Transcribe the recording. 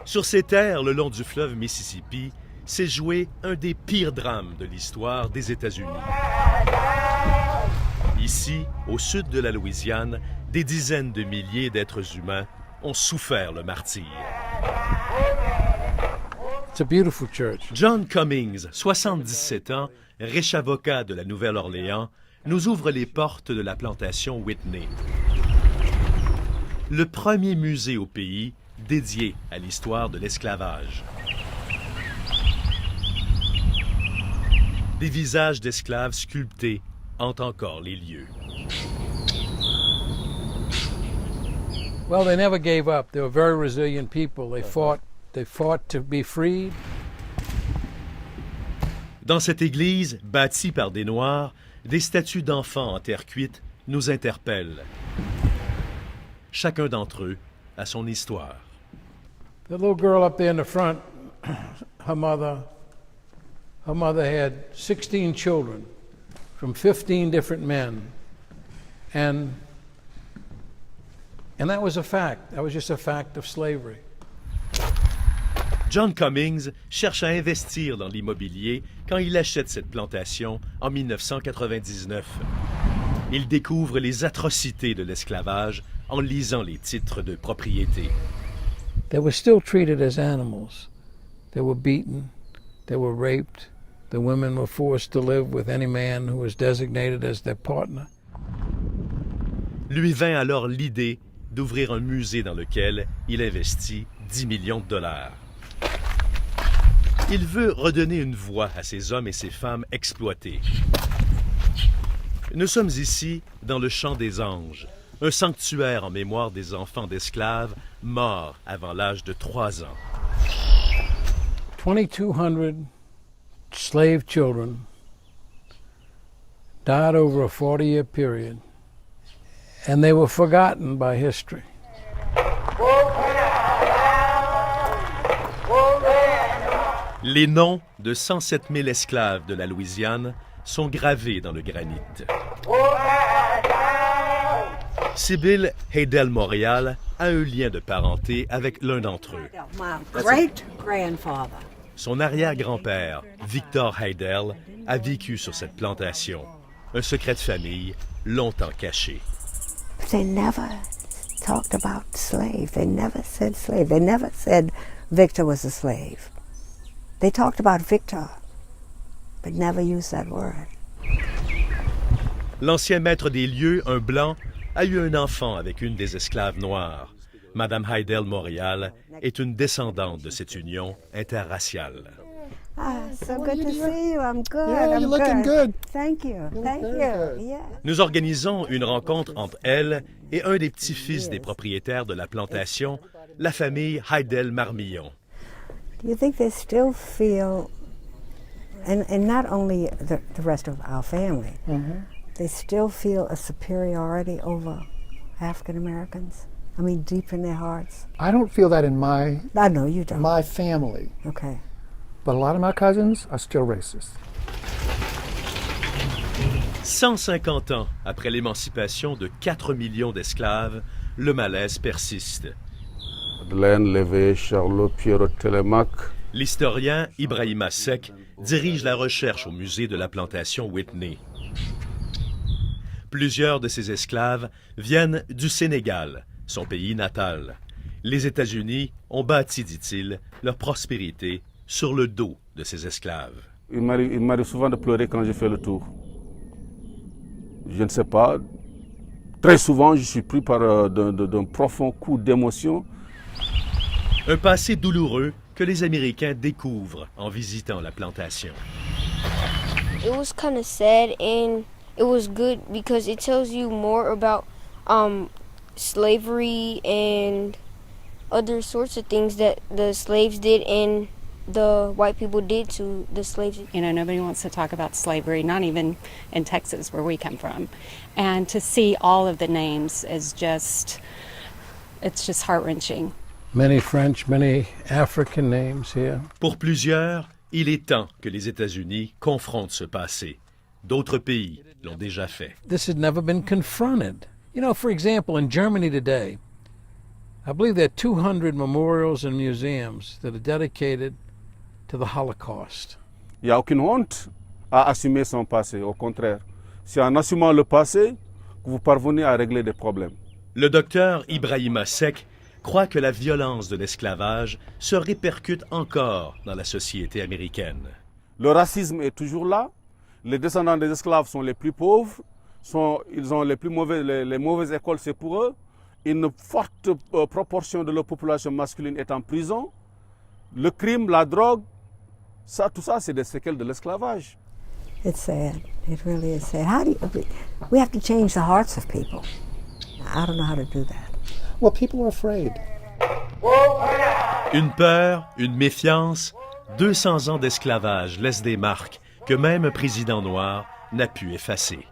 Sur ces terres, le long du fleuve Mississippi, s'est joué un des pires drames de l'histoire des États-Unis. Ici, au sud de la Louisiane, des dizaines de milliers d'êtres humains ont souffert le martyre. It's a beautiful church. John Cummings, 77 ans, riche avocat de la Nouvelle-Orléans, nous ouvre les portes de la plantation Whitney. Le premier musée au pays dédié à l'histoire de l'esclavage. Des visages d'esclaves sculptés hantent encore les lieux. Well, they never gave up. They were very resilient people. They fought to be freed. Dans cette église, bâtie par des Noirs, des statues d'enfants en terre cuite nous interpellent. Chacun d'entre eux a son histoire. The little girl up there in the front, her mother had 16 children from 15 different men. And that was a fact. That was just a fact of slavery. John Cummings cherche à investir dans l'immobilier quand il achète cette plantation en 1999. Il découvre les atrocités de l'esclavage en lisant les titres de propriété. They were still treated as animals. They were beaten, they were raped, the women were forced to live with any man who was designated as their partner. Lui vint alors l'idée d'ouvrir un musée dans lequel il investit 10 millions de dollars. Il veut redonner une voix à ces hommes et ces femmes exploités. Nous sommes ici dans le Champ des Anges, un sanctuaire en mémoire des enfants d'esclaves morts avant l'âge de 3 ans. 2,200 slave children died over a 40-year period, and they were forgotten by history. Les noms de 107 000 esclaves de la Louisiane sont gravés dans le granit. Sybil Haydel Montréal a un lien de parenté avec l'un d'entre eux. Son arrière-grand-père, Victor Haydel, a vécu sur cette plantation. Un secret de famille longtemps caché. They never talked about slave. They never said slave. They never said Victor was a slave. They talked about Victor, but never used that word. L'ancien maître des lieux, un blanc, a eu un enfant avec une des esclaves noires. Madame Haydel Montréal est une descendante de cette union interraciale. So good to see you. I'm good. Yeah, you're looking good. Thank you. Thank you. Yeah. Nous organisons une rencontre entre elle et un des petits-fils des propriétaires de la plantation, la famille Haydel Marmillon. Do you think they still feel, and not only the rest of our family, they still feel a superiority over African Americans? I mean, deep in their hearts. I don't feel that in I know you don't. my family, Okay. but a lot of my cousins are still racist. 150 ans après l'émancipation de 4 millions d'esclaves, le malaise persiste. Madeleine Lévé, Charlot, Pierrot Télémac. L'historien Ibrahima Seck dirige la recherche au musée de la plantation Whitney. Plusieurs de ces esclaves viennent du Sénégal, son pays natal. Les États-Unis ont bâti, dit-il, leur prospérité sur le dos de ces esclaves. Il m'arrive souvent de pleurer quand je fais le tour. Je ne sais pas. Très souvent, je suis pris par d'un profond coup d'émotion. Un passé douloureux que les Américains découvrent en visitant la plantation. It was kind of sad and it was good because it tells you more about slavery and other sorts of things that the slaves did and the white people did to the slaves. You know, nobody wants to talk about slavery, not even in Texas where we come from. And to see all of the names is just, it's just heart-wrenching. Many French, many African names here. Pour plusieurs, il est temps que les États-Unis confrontent ce passé. D'autres pays l'ont déjà fait. This had never been confronted. You know, for example, in Germany today, I believe there are 200 memorials and museums that are dedicated to the Holocaust. Il n'y a aucune honte à assumer son passé. Au contraire, c'est en assumant le passé que vous parvenez à régler des problèmes. Le docteur Ibrahima Seck croit que la violence de l'esclavage se répercute encore dans la société américaine. Le racisme est toujours là. Les descendants des esclaves sont les plus pauvres. Ils ont les mauvaises écoles, c'est pour eux. Une forte proportion de la population masculine est en prison. Le crime, la drogue, tout ça, c'est des séquelles de l'esclavage. It's sad. It really is sad. We have to change the hearts of people. I don't know how to do that. Well, people are afraid. Une peur, une méfiance, 200 ans d'esclavage laissent des marques que même un président noir n'a pu effacer.